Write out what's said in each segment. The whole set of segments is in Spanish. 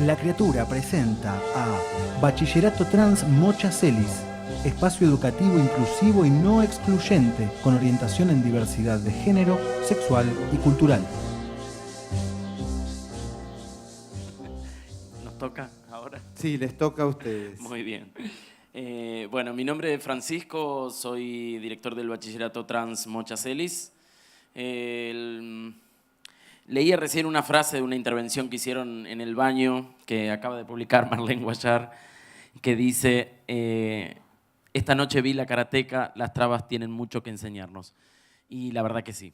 La Criatura presenta a Bachillerato Trans Mocha Celis, espacio educativo inclusivo y no excluyente, con orientación en diversidad de género, sexual y cultural. ¿Nos toca ahora? Sí, les toca a ustedes. Muy bien. Bueno, mi nombre es Francisco, soy director del Bachillerato Trans Mocha Celis. Leía recién una frase de una intervención que hicieron en el baño, que acaba de publicar Marlene Guayar, que dice, esta noche vi la karateca, las trabas tienen mucho que enseñarnos. Y la verdad que sí.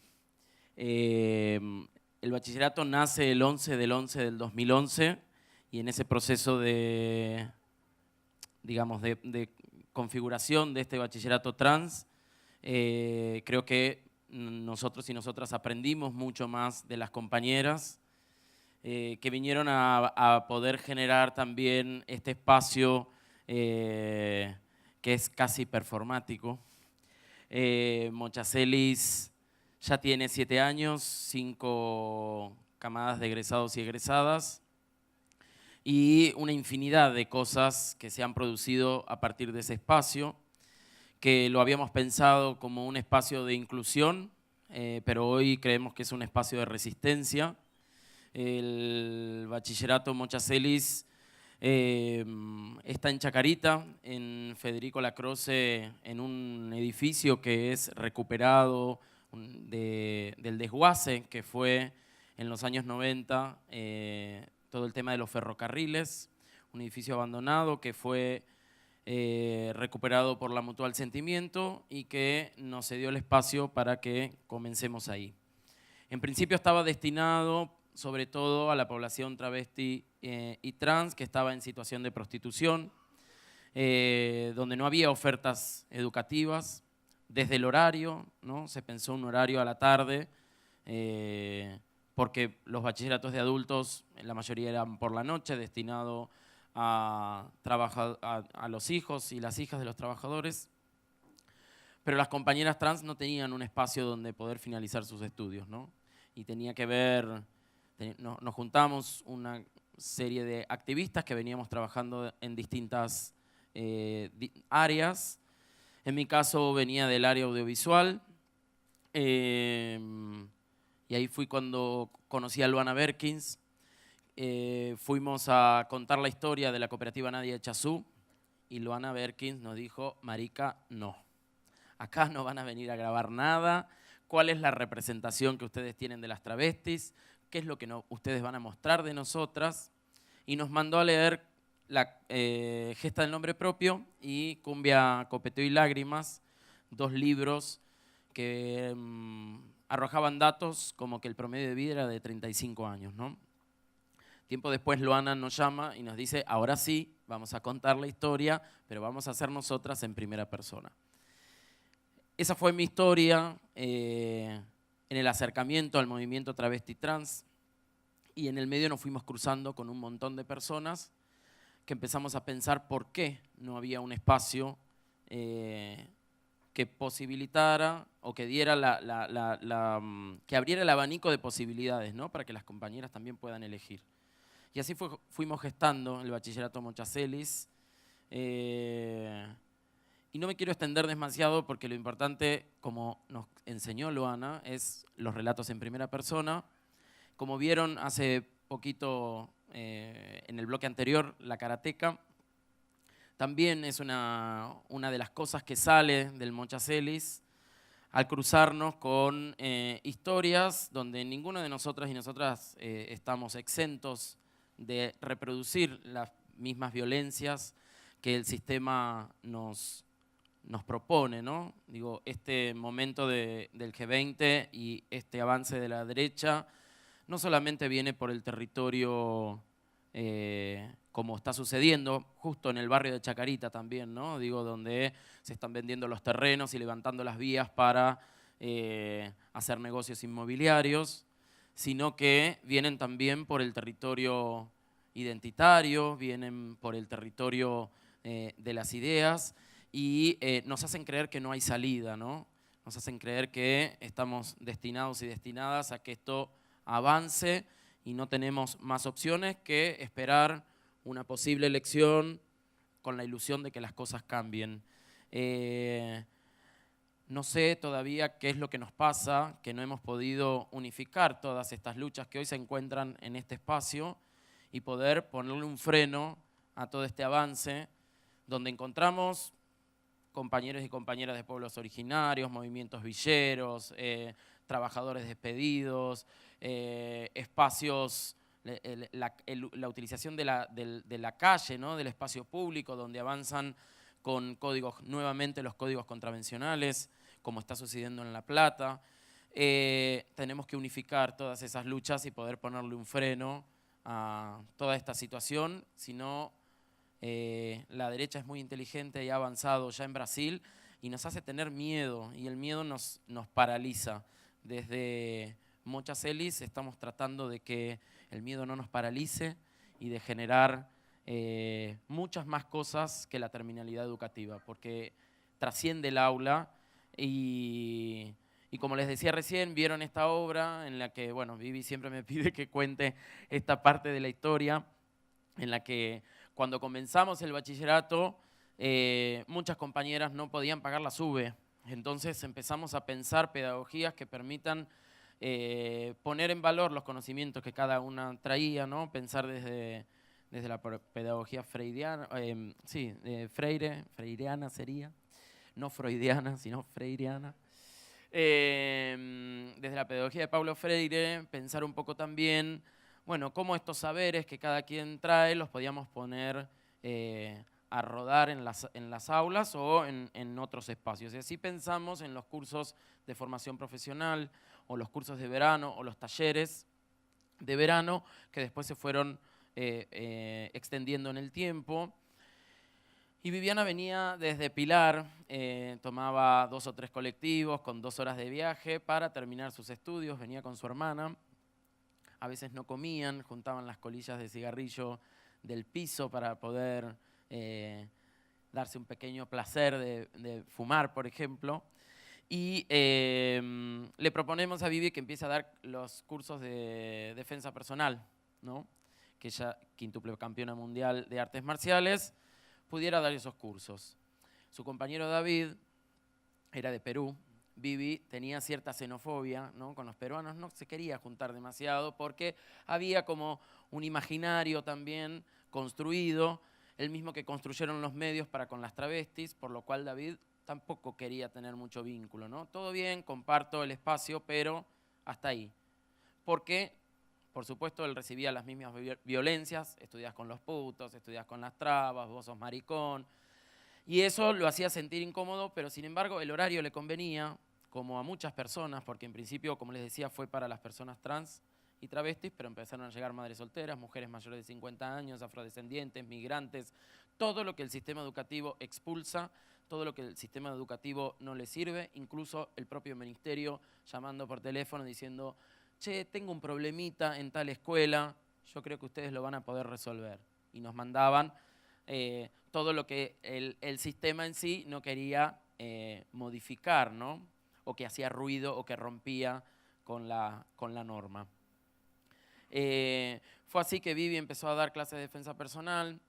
El bachillerato nace el 11 del 11 del 2011 y en ese proceso de, digamos, de configuración de este bachillerato trans, creo que nosotros y nosotras aprendimos mucho más de las compañeras que vinieron a poder generar también este espacio que es casi performático. Mocha Celis ya tiene 7 años, 5 camadas de egresados y egresadas y una infinidad de cosas que se han producido a partir de ese espacio, que lo habíamos pensado como un espacio de inclusión, pero hoy creemos que es un espacio de resistencia. El bachillerato Mocha Celis está en Chacarita, en Federico Lacroze, en un edificio que es recuperado del desguace que fue en los años 90, todo el tema de los ferrocarriles, un edificio abandonado que fue recuperado por la Mutual Sentimiento y que nos cedió el espacio para que comencemos ahí. En principio estaba destinado sobre todo a la población travesti y trans que estaba en situación de prostitución, donde no había ofertas educativas. Desde el horario, ¿no? Se pensó un horario a la tarde, porque los bachilleratos de adultos, la mayoría eran por la noche, destinado a los hijos y las hijas de los trabajadores, pero las compañeras trans no tenían un espacio donde poder finalizar sus estudios, ¿no? Y tenía que ver, nos juntamos una serie de activistas que veníamos trabajando en distintas áreas. En mi caso venía del área audiovisual, y ahí fui cuando conocí a Luana Berkins. Fuimos a contar la historia de la cooperativa Nadia de Chazú y Luana Berkins nos dijo, marica, no, acá no van a venir a grabar nada, ¿cuál es la representación que ustedes tienen de las travestis? ¿Qué es lo que ustedes van a mostrar de nosotras? Y nos mandó a leer la Gesta del Nombre Propio y Cumbia, Copeteo y Lágrimas, 2 libros que arrojaban datos como que el promedio de vida era de 35 años, ¿no? Tiempo después Luana nos llama y nos dice, ahora sí, vamos a contar la historia, pero vamos a hacer nosotras en primera persona. Esa fue mi historia en el acercamiento al movimiento travesti trans y en el medio nos fuimos cruzando con un montón de personas que empezamos a pensar por qué no había un espacio que posibilitara o que diera que abriera el abanico de posibilidades, ¿no? Para que las compañeras también puedan elegir. Y así fuimos gestando el bachillerato Mocha Celis. Y no me quiero extender demasiado porque lo importante, como nos enseñó Luana, es los relatos en primera persona. Como vieron hace poquito en el bloque anterior, la karateca, también es una de las cosas que sale del Mocha Celis al cruzarnos con historias donde ninguno de nosotras y nosotras estamos exentos de reproducir las mismas violencias que el sistema nos propone, ¿no? Digo, este momento del G20 y este avance de la derecha no solamente viene por el territorio como está sucediendo justo en el barrio de Chacarita también, ¿no? Digo, donde se están vendiendo los terrenos y levantando las vías para hacer negocios inmobiliarios, sino que vienen también por el territorio identitario, vienen por el territorio de las ideas y nos hacen creer que no hay salida, ¿no? Nos hacen creer que estamos destinados y destinadas a que esto avance y no tenemos más opciones que esperar una posible elección con la ilusión de que las cosas cambien. No sé todavía qué es lo que nos pasa, que no hemos podido unificar todas estas luchas que hoy se encuentran en este espacio y poder ponerle un freno a todo este avance, donde encontramos compañeros y compañeras de pueblos originarios, movimientos villeros, trabajadores despedidos, espacios, la utilización de la calle, ¿no? Del espacio público, donde avanzan con códigos, nuevamente los códigos contravencionales, como está sucediendo en La Plata. Tenemos que unificar todas esas luchas y poder ponerle un freno a toda esta situación, si no, la derecha es muy inteligente y ha avanzado ya en Brasil y nos hace tener miedo, y el miedo nos paraliza. Desde Mocha Celis estamos tratando de que el miedo no nos paralice y de generar muchas más cosas que la terminalidad educativa, porque trasciende el aula y como les decía recién, vieron esta obra en la que, bueno, Vivi siempre me pide que cuente esta parte de la historia, en la que cuando comenzamos el bachillerato, muchas compañeras no podían pagar la SUBE. Entonces empezamos a pensar pedagogías que permitan poner en valor los conocimientos que cada una traía, ¿no? Pensar desde la pedagogía freudiana, freireana sería, no freudiana, sino freiriana. Desde la pedagogía de Paulo Freire, pensar un poco también, bueno, cómo estos saberes que cada quien trae los podíamos poner a rodar en las aulas o en otros espacios. Y así pensamos en los cursos de formación profesional o los cursos de verano o los talleres de verano que después se fueron extendiendo en el tiempo. Y Viviana venía desde Pilar, tomaba 2 o 3 colectivos con 2 horas de viaje para terminar sus estudios, venía con su hermana. A veces no comían, juntaban las colillas de cigarrillo del piso para poder darse un pequeño placer de fumar, por ejemplo. Y le proponemos a Vivi que empiece a dar los cursos de defensa personal, ¿no? Que ella, quíntuple campeona mundial de artes marciales, pudiera dar esos cursos. Su compañero David era de Perú. Vivi tenía cierta xenofobia, ¿no? Con los peruanos, no se quería juntar demasiado porque había como un imaginario también construido, el mismo que construyeron los medios para con las travestis, por lo cual David tampoco quería tener mucho vínculo, ¿no? Todo bien, comparto el espacio, pero hasta ahí. Porque, por supuesto, él recibía las mismas violencias, estudias con los putos, estudias con las trabas, vos sos maricón, y eso lo hacía sentir incómodo, pero sin embargo el horario le convenía, como a muchas personas, porque en principio, como les decía, fue para las personas trans y travestis, pero empezaron a llegar madres solteras, mujeres mayores de 50 años, afrodescendientes, migrantes, todo lo que el sistema educativo expulsa, todo lo que el sistema educativo no le sirve, incluso el propio ministerio llamando por teléfono diciendo, che, tengo un problemita en tal escuela, yo creo que ustedes lo van a poder resolver. Y nos mandaban todo lo que el sistema en sí no quería modificar, ¿no? O que hacía ruido o que rompía con la norma. Fue así que Vivi empezó a dar clases de defensa personal.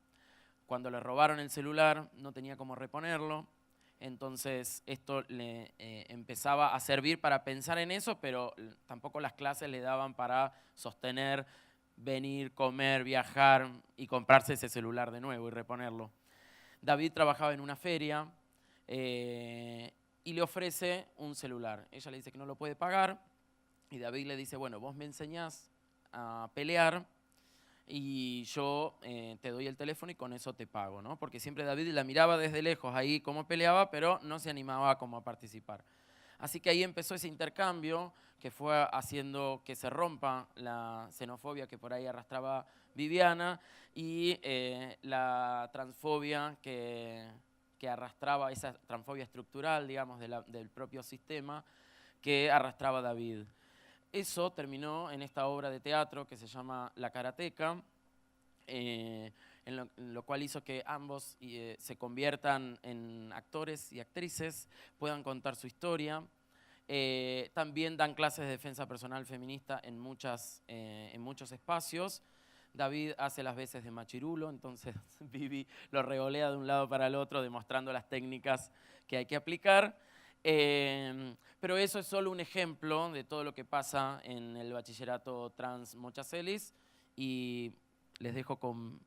Cuando le robaron el celular no tenía cómo reponerlo, entonces esto le empezaba a servir para pensar en eso, pero tampoco las clases le daban para sostener, venir, comer, viajar y comprarse ese celular de nuevo y reponerlo. David trabajaba en una feria y le ofrece un celular. Ella le dice que no lo puede pagar y David le dice, bueno, vos me enseñás a pelear y yo te doy el teléfono y con eso te pago, ¿no? Porque siempre David la miraba desde lejos ahí cómo peleaba, pero no se animaba como a participar. Así que ahí empezó ese intercambio que fue haciendo que se rompa la xenofobia que por ahí arrastraba Viviana y la transfobia que arrastraba, esa transfobia estructural, digamos, del propio sistema que arrastraba David. Eso terminó en esta obra de teatro que se llama La Karateka, en lo cual hizo que ambos se conviertan en actores y actrices, puedan contar su historia. También dan clases de defensa personal feminista en muchos espacios. David hace las veces de machirulo, entonces Vivi lo revolea de un lado para el otro, demostrando las técnicas que hay que aplicar. Pero eso es solo un ejemplo de todo lo que pasa en el bachillerato trans Mocha Celis. Y les dejo con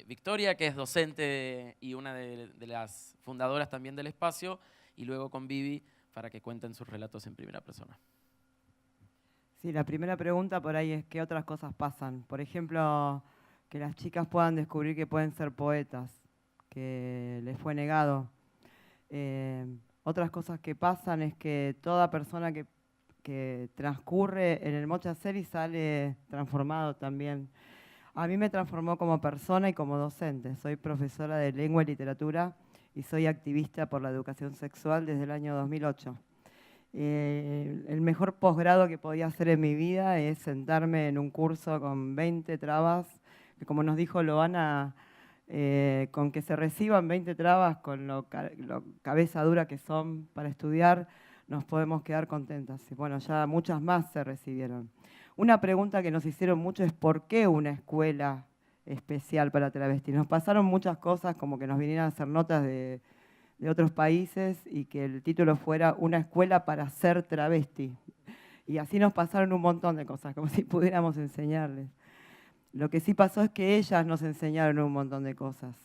Victoria, que es docente y una de las fundadoras también del espacio, y luego con Vivi para que cuenten sus relatos en primera persona. Sí, la primera pregunta por ahí es ¿qué otras cosas pasan? Por ejemplo, que las chicas puedan descubrir que pueden ser poetas, que les fue negado. Otras cosas que pasan es que toda persona que transcurre en el Mocha Celis sale transformado también. A mí me transformó como persona y como docente. Soy profesora de lengua y literatura y soy activista por la educación sexual desde el año 2008. El mejor posgrado que podía hacer en mi vida es sentarme en un curso con 20 trabas, que como nos dijo Loana, con que se reciban 20 trabas, con lo cabeza dura que son para estudiar, nos podemos quedar contentas. Y bueno, ya muchas más se recibieron. Una pregunta que nos hicieron mucho es ¿por qué una escuela especial para travestis? Nos pasaron muchas cosas, como que nos vinieran a hacer notas de otros países y que el título fuera Una escuela para ser travesti. Y así nos pasaron un montón de cosas, como si pudiéramos enseñarles. Lo que sí pasó es que ellas nos enseñaron un montón de cosas.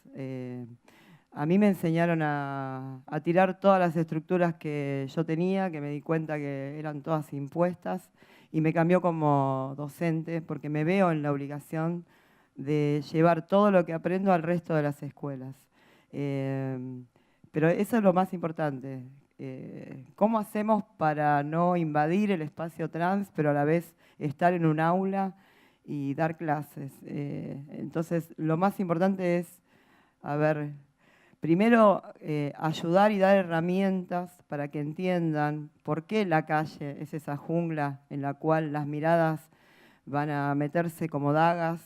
A mí me enseñaron a tirar todas las estructuras que yo tenía, que me di cuenta que eran todas impuestas, y me cambió como docente, porque me veo en la obligación de llevar todo lo que aprendo al resto de las escuelas. Pero eso es lo más importante. ¿Cómo hacemos para no invadir el espacio trans, pero a la vez estar en un aula y dar clases? Entonces, lo más importante es, primero ayudar y dar herramientas para que entiendan por qué la calle es esa jungla en la cual las miradas van a meterse como dagas,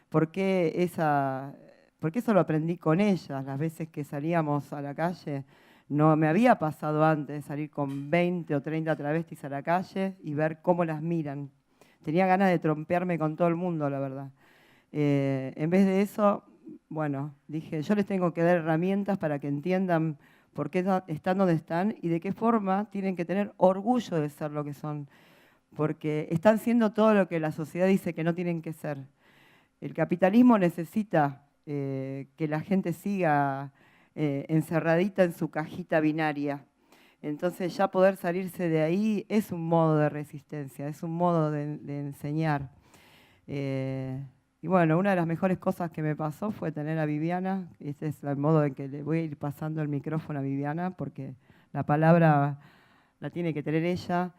porque eso lo aprendí con ellas, las veces que salíamos a la calle. No me había pasado antes salir con 20 o 30 travestis a la calle y ver cómo las miran. Tenía ganas de trompearme con todo el mundo, la verdad. En vez de eso, bueno, dije, yo les tengo que dar herramientas para que entiendan por qué están donde están y de qué forma tienen que tener orgullo de ser lo que son. Porque están siendo todo lo que la sociedad dice que no tienen que ser. El capitalismo necesita que la gente siga encerradita en su cajita binaria. Entonces ya poder salirse de ahí es un modo de resistencia, es un modo de enseñar. Y bueno, una de las mejores cosas que me pasó fue tener a Viviana. Ese es el modo en que le voy a ir pasando el micrófono a Viviana, porque la palabra la tiene que tener ella,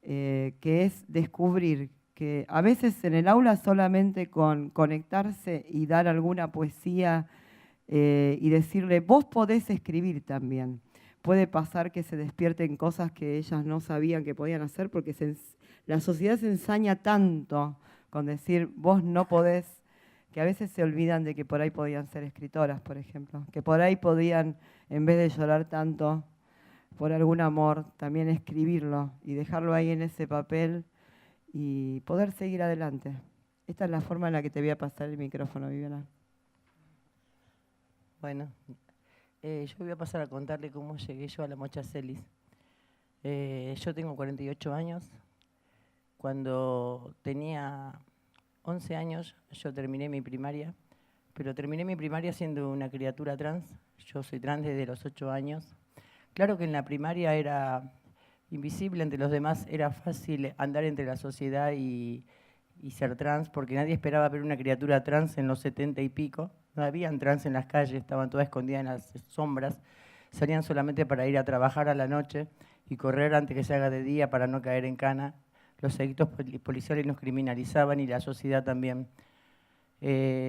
que es descubrir que a veces en el aula solamente con conectarse y dar alguna poesía y decirle, vos podés escribir también. Puede pasar que se despierten cosas que ellas no sabían que podían hacer, porque la sociedad se ensaña tanto con decir, vos no podés, que a veces se olvidan de que por ahí podían ser escritoras, por ejemplo. Que por ahí podían, en vez de llorar tanto por algún amor, también escribirlo y dejarlo ahí en ese papel y poder seguir adelante. Esta es la forma en la que te voy a pasar el micrófono, Viviana. Bueno, yo voy a pasar a contarle cómo llegué yo a la Mocha Celis. Yo tengo 48 años. Cuando tenía 11 años yo terminé mi primaria, pero terminé mi primaria siendo una criatura trans. Yo soy trans desde los 8 años. Claro que en la primaria era invisible entre los demás, era fácil andar entre la sociedad y ser trans, porque nadie esperaba ver una criatura trans en los 70 y pico. No habían trans en las calles, estaban todas escondidas en las sombras. salían solamente para ir a trabajar a la noche y correr antes que se haga de día para no caer en cana. Los delitos policiales nos criminalizaban y la sociedad también.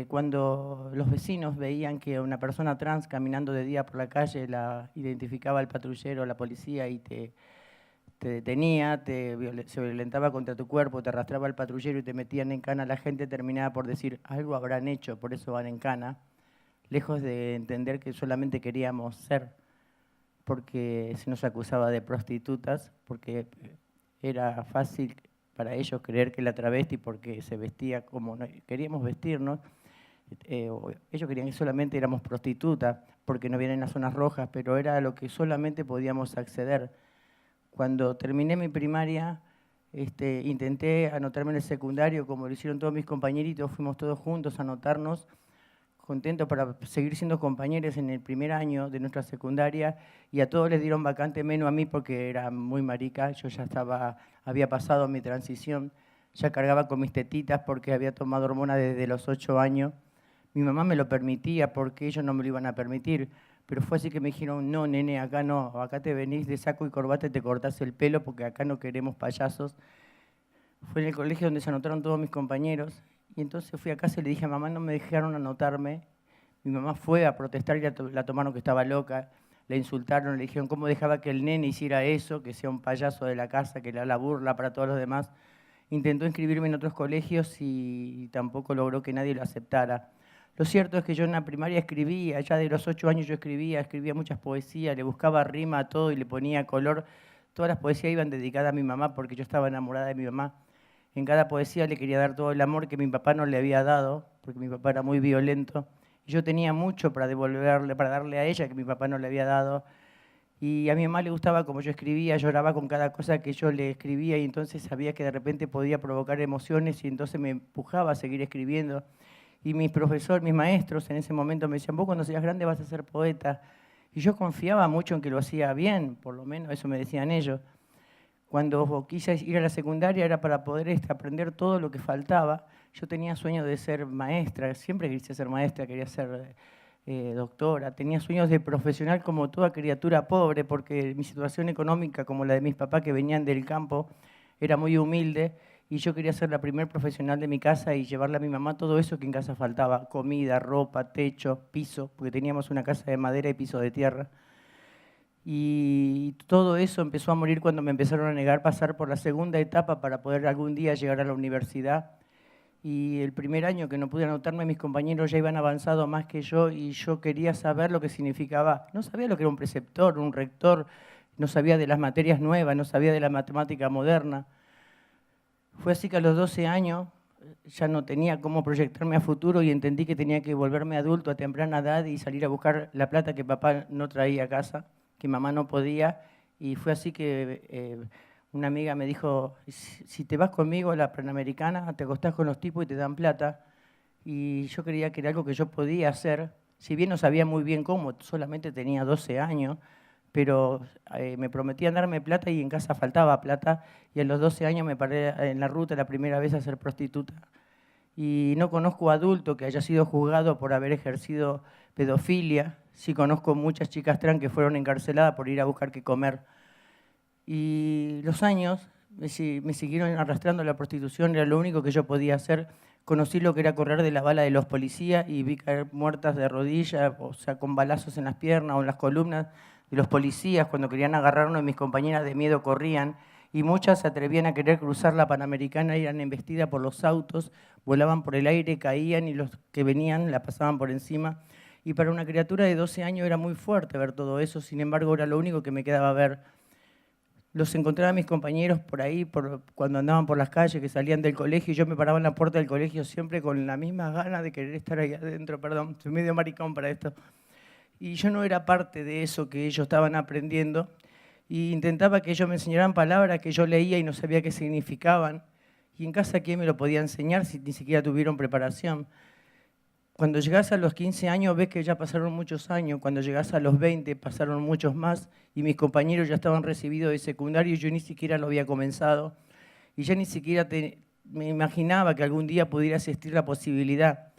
Cuando los vecinos veían que una persona trans caminando de día por la calle la identificaba el patrullero, la policía y te detenía, se violentaba contra tu cuerpo, te arrastraba el patrullero y te metían en cana, la gente terminaba por decir, algo habrán hecho, por eso van en cana, lejos de entender que solamente queríamos ser, porque se nos acusaba de prostitutas, porque era fácil para ellos creer que la travesti, porque se vestía como queríamos vestirnos, ellos querían que solamente éramos prostitutas, porque no vienen en las zonas rojas, pero era lo que solamente podíamos acceder. Cuando terminé mi primaria, intenté anotarme en el secundario, como lo hicieron todos mis compañeritos, fuimos todos juntos a anotarnos, contentos para seguir siendo compañeros en el primer año de nuestra secundaria, y a todos les dieron vacante, menos a mí porque era muy marica, yo ya había pasado mi transición, ya cargaba con mis tetitas porque había tomado hormonas desde los 8 años. Mi mamá me lo permitía porque ellos no me lo iban a permitir, pero fue así que me dijeron, no, nene, acá no, acá te venís de saco y corbata y te cortás el pelo porque acá no queremos payasos. Fue en el colegio donde se anotaron todos mis compañeros, y entonces fui a casa y le dije a mamá, no me dejaron anotarme. Mi mamá fue a protestar y la tomaron que estaba loca, la insultaron, le dijeron cómo dejaba que el nene hiciera eso, que sea un payaso de la casa, que le da la burla para todos los demás. Intentó inscribirme en otros colegios y tampoco logró que nadie lo aceptara. Lo cierto es que yo en la primaria escribía, ya de los 8 años yo escribía muchas poesías, le buscaba rima a todo y le ponía color. Todas las poesías iban dedicadas a mi mamá porque yo estaba enamorada de mi mamá. En cada poesía le quería dar todo el amor que mi papá no le había dado, porque mi papá era muy violento. Y yo tenía mucho para devolverle, para darle a ella que mi papá no le había dado. Y a mi mamá le gustaba como yo escribía, lloraba con cada cosa que yo le escribía y entonces sabía que de repente podía provocar emociones y entonces me empujaba a seguir escribiendo. Y mis profesores, mis maestros en ese momento me decían, vos cuando seas grande vas a ser poeta. Y yo confiaba mucho en que lo hacía bien, por lo menos eso me decían ellos. Cuando quise ir a la secundaria era para poder aprender todo lo que faltaba. Yo tenía sueños de ser maestra, siempre quise ser maestra, quería ser doctora. Tenía sueños de profesional como toda criatura pobre, porque mi situación económica, como la de mis papás que venían del campo, era muy humilde. Y yo quería ser la primer profesional de mi casa y llevarle a mi mamá todo eso que en casa faltaba. Comida, ropa, techo, piso, porque teníamos una casa de madera y piso de tierra. Y todo eso empezó a morir cuando me empezaron a negar pasar por la segunda etapa para poder algún día llegar a la universidad. Y el primer año que no pude anotarme, mis compañeros ya iban avanzado más que yo y yo quería saber lo que significaba. No sabía lo que era un preceptor, un rector, no sabía de las materias nuevas, no sabía de la matemática moderna. Fue así que a los 12 años ya no tenía cómo proyectarme a futuro y entendí que tenía que volverme adulto a temprana edad y salir a buscar la plata que papá no traía a casa, que mamá no podía. Y fue así que una amiga me dijo, si te vas conmigo a la Panamericana, te acostás con los tipos y te dan plata. Y yo creía que era algo que yo podía hacer, si bien no sabía muy bien cómo, solamente tenía 12 años, pero me prometían darme plata y en casa faltaba plata, y a los 12 años me paré en la ruta la primera vez a ser prostituta. Y no conozco adulto que haya sido juzgado por haber ejercido pedofilia, sí conozco muchas chicas trans que fueron encarceladas por ir a buscar qué comer. Y los años me siguieron arrastrando a la prostitución, era lo único que yo podía hacer. Conocí lo que era correr de la bala de los policías y vi caer muertas de rodillas, o sea, con balazos en las piernas o en las columnas de los policías. Cuando querían agarrarnos, mis compañeras de miedo corrían y muchas se atrevían a querer cruzar la Panamericana y eran embestidas por los autos, volaban por el aire, caían y los que venían la pasaban por encima. Y para una criatura de 12 años era muy fuerte ver todo eso, sin embargo era lo único que me quedaba ver. Los encontraba a mis compañeros por ahí, cuando andaban por las calles, que salían del colegio, y yo me paraba en la puerta del colegio siempre con la misma gana de querer estar ahí adentro, perdón, soy medio maricón para esto. Y yo no era parte de eso que ellos estaban aprendiendo, y intentaba que ellos me enseñaran palabras que yo leía y no sabía qué significaban. Y en casa, ¿quién me lo podía enseñar si ni siquiera tuvieron preparación? Cuando llegás a los 15 años ves que ya pasaron muchos años, cuando llegás a los 20 pasaron muchos más y mis compañeros ya estaban recibidos de secundario y yo ni siquiera lo había comenzado y ya ni siquiera me imaginaba que algún día pudiera existir la posibilidad.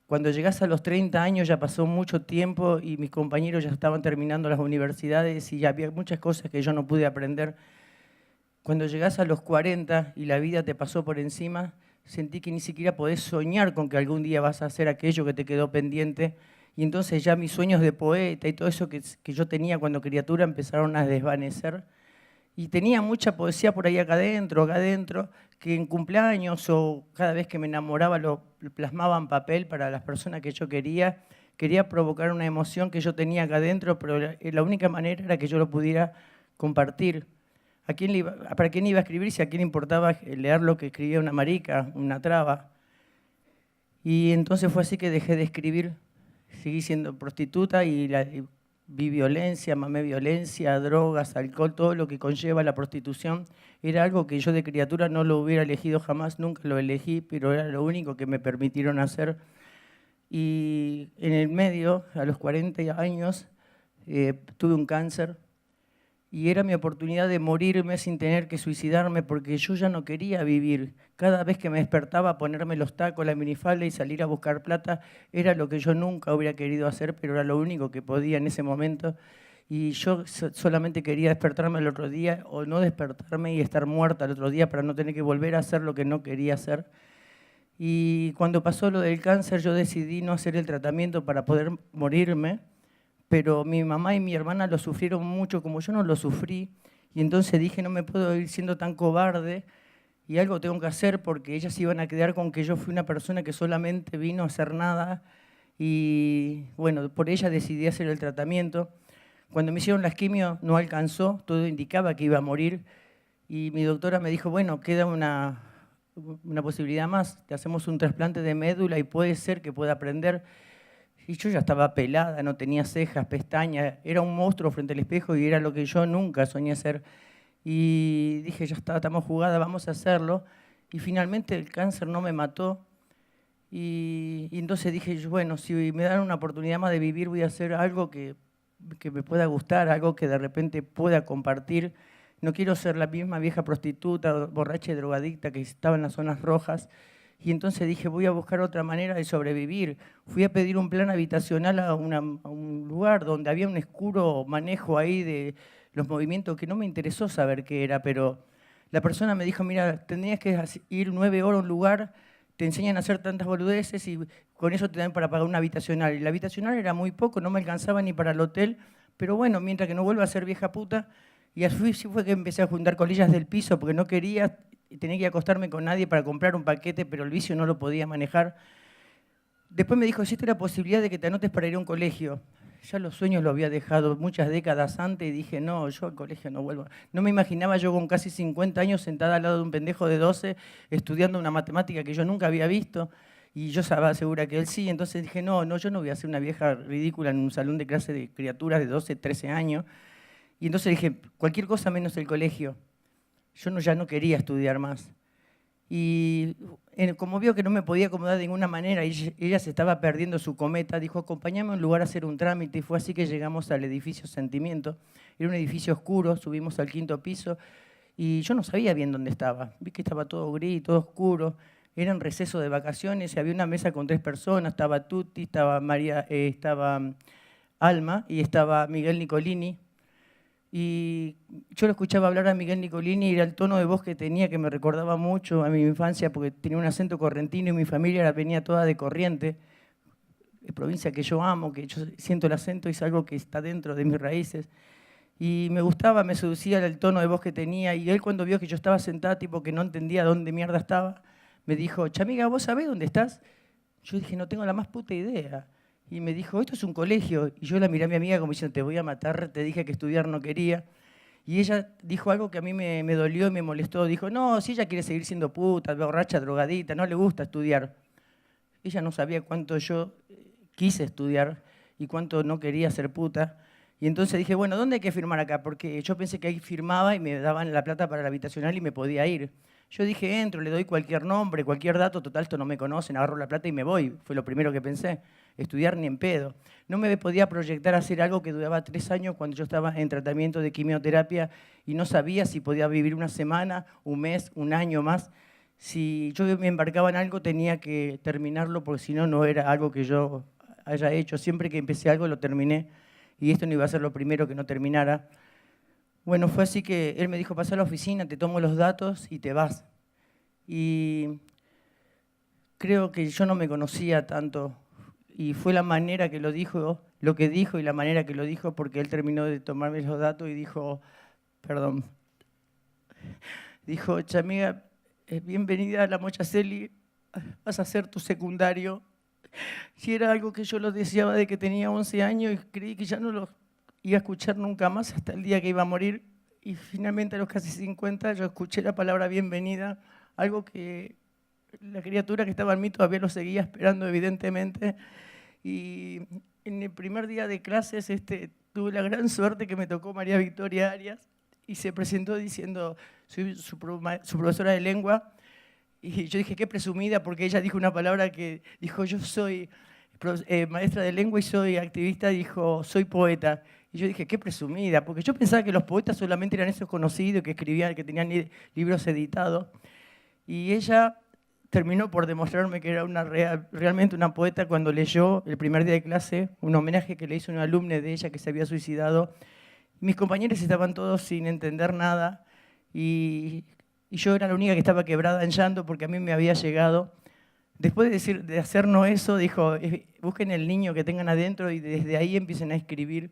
Cuando llegás a los 30 años ya pasó mucho tiempo y mis compañeros ya estaban terminando las universidades y ya había muchas cosas que yo no pude aprender. Cuando llegás a los 40 y la vida te pasó por encima, sentí que ni siquiera podés soñar con que algún día vas a hacer aquello que te quedó pendiente. Y entonces ya mis sueños de poeta y todo eso que yo tenía cuando criatura empezaron a desvanecer. Y tenía mucha poesía por ahí acá adentro, que en cumpleaños o cada vez que me enamoraba lo plasmaba en papel para las personas que yo quería. Quería provocar una emoción que yo tenía acá adentro, pero la única manera era que yo lo pudiera compartir. ¿Para quién iba a escribir si a quién importaba leer lo que escribía una marica, una traba? Y entonces fue así que dejé de escribir. Seguí siendo prostituta y vi violencia, mamé violencia, drogas, alcohol, todo lo que conlleva la prostitución. Era algo que yo de criatura no lo hubiera elegido jamás, nunca lo elegí, pero era lo único que me permitieron hacer. Y en el medio, a los 40 años, tuve un cáncer y era mi oportunidad de morirme sin tener que suicidarme porque yo ya no quería vivir. Cada vez que me despertaba, ponerme los tacos, la minifalda y salir a buscar plata era lo que yo nunca hubiera querido hacer, pero era lo único que podía en ese momento. Y yo solamente quería despertarme el otro día o no despertarme y estar muerta el otro día para no tener que volver a hacer lo que no quería hacer. Y cuando pasó lo del cáncer, yo decidí no hacer el tratamiento para poder morirme, pero mi mamá y mi hermana lo sufrieron mucho como yo no lo sufrí, y entonces dije, no me puedo ir siendo tan cobarde, y algo tengo que hacer porque ellas iban a quedar con que yo fui una persona que solamente vino a hacer nada, y bueno, por ella decidí hacer el tratamiento. Cuando me hicieron las quimios no alcanzó, todo indicaba que iba a morir, y mi doctora me dijo, bueno, queda una posibilidad más, te hacemos un trasplante de médula y puede ser que pueda aprender. Y yo ya estaba pelada, no tenía cejas, pestañas, era un monstruo frente al espejo y era lo que yo nunca soñé ser. Y dije, ya está, estamos jugadas, vamos a hacerlo. Y finalmente el cáncer no me mató. Y entonces dije, bueno, si me dan una oportunidad más de vivir, voy a hacer algo que me pueda gustar, algo que de repente pueda compartir. No quiero ser la misma vieja prostituta, borracha y drogadicta que estaba en las zonas rojas. Y entonces dije, voy a buscar otra manera de sobrevivir. Fui a pedir un plan habitacional a un lugar donde había un oscuro manejo ahí de los movimientos que no me interesó saber qué era, pero la persona me dijo, mira, tendrías que ir 9 horas a un lugar, te enseñan a hacer tantas boludeces y con eso te dan para pagar una habitacional. Y la habitacional era muy poco, no me alcanzaba ni para el hotel, pero bueno, mientras que no vuelva a ser vieja puta. Y así fue que empecé a juntar colillas del piso porque no quería, tenía que acostarme con nadie para comprar un paquete, pero el vicio no lo podía manejar. Después me dijo, existe la posibilidad de que te anotes para ir a un colegio. Ya los sueños lo había dejado muchas décadas antes y dije, no, yo al colegio no vuelvo. No me imaginaba yo con casi 50 años sentada al lado de un pendejo de 12 estudiando una matemática que yo nunca había visto y yo estaba segura que él sí. Entonces dije, no, yo no voy a ser una vieja ridícula en un salón de clase de criaturas de 12, 13 años. Y entonces dije, cualquier cosa menos el colegio. Yo ya no quería estudiar más. Y como vio que no me podía acomodar de ninguna manera y ella se estaba perdiendo su cometa, dijo, acompáñame a un lugar a hacer un trámite. Y fue así que llegamos al edificio Sentimiento. Era un edificio oscuro, subimos al 5º piso y yo no sabía bien dónde estaba. Vi que estaba todo gris, todo oscuro. Era en receso de vacaciones y había una mesa con 3 personas. Estaba Tuti, estaba estaba Alma y estaba Miguel Nicolini. Y yo lo escuchaba hablar a Miguel Nicolini y era el tono de voz que tenía que me recordaba mucho a mi infancia porque tenía un acento correntino y mi familia venía toda de Corrientes, provincia que yo amo, que yo siento el acento y es algo que está dentro de mis raíces. Y me gustaba, me seducía el tono de voz que tenía y él cuando vio que yo estaba sentada, tipo que no entendía dónde mierda estaba, me dijo, Chamiga, ¿vos sabés dónde estás? Yo dije, no tengo la más puta idea. Y me dijo, esto es un colegio. Y yo la miré a mi amiga como diciendo, te voy a matar, te dije que estudiar no quería. Y ella dijo algo que a mí me dolió y me molestó. Dijo, no, si ella quiere seguir siendo puta, borracha, drogadita, no le gusta estudiar. Ella no sabía cuánto yo quise estudiar y cuánto no quería ser puta. Y entonces dije, bueno, ¿dónde hay que firmar acá? Porque yo pensé que ahí firmaba y me daban la plata para la habitacional y me podía ir. Yo dije, entro, le doy cualquier nombre, cualquier dato, total, esto no me conocen, agarro la plata y me voy. Fue lo primero que pensé, estudiar ni en pedo. No me podía proyectar a hacer algo que duraba 3 años cuando yo estaba en tratamiento de quimioterapia y no sabía si podía vivir una semana, un mes, un año más. si yo me embarcaba en algo tenía que terminarlo, porque si no, no era algo que yo haya hecho. Siempre que empecé algo lo terminé, y esto no iba a ser lo primero que no terminara. Bueno, fue así que él me dijo, pasa a la oficina, te tomo los datos y te vas. Y creo que yo no me conocía tanto, y fue la manera que lo dijo, lo que dijo y la manera que lo dijo, porque él terminó de tomarme los datos y dijo, perdón, dijo, Chamiga, bienvenida a la Mocha Celis, vas a hacer tu secundario. Si era algo que yo lo deseaba de que tenía 11 años y creí que ya no lo iba a escuchar nunca más hasta el día que iba a morir, y finalmente a los casi 50 yo escuché la palabra bienvenida, algo que la criatura que estaba en mí todavía lo seguía esperando, evidentemente. Y en el primer día de clases tuve la gran suerte que me tocó María Victoria Arias, y se presentó diciendo, soy su profesora de lengua. Y yo dije, qué presumida, porque ella dijo una palabra que dijo, yo soy maestra de lengua y soy activista, dijo, soy poeta. Y yo dije, qué presumida, porque yo pensaba que los poetas solamente eran esos conocidos que escribían, que tenían libros editados. Y ella terminó por demostrarme que era realmente una poeta cuando leyó el primer día de clase un homenaje que le hizo una alumna de ella que se había suicidado. Mis compañeros estaban todos sin entender nada, y yo era la única que estaba quebrada en llanto porque a mí me había llegado. Después de hacernos eso, dijo, busquen el niño que tengan adentro y desde ahí empiecen a escribir.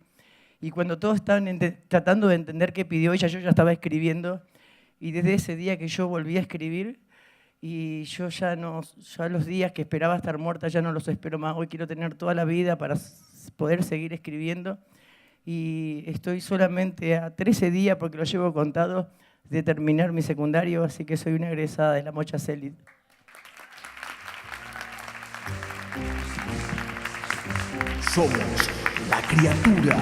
Y cuando todos estaban tratando de entender qué pidió ella, yo ya estaba escribiendo. Y desde ese día que yo volví a escribir, y yo ya los días que esperaba estar muerta ya no los espero más. Hoy quiero tener toda la vida para poder seguir escribiendo. Y estoy solamente a 13 días, porque lo llevo contado, de terminar mi secundario, así que soy una egresada de la Mocha Celis. Somos la criatura.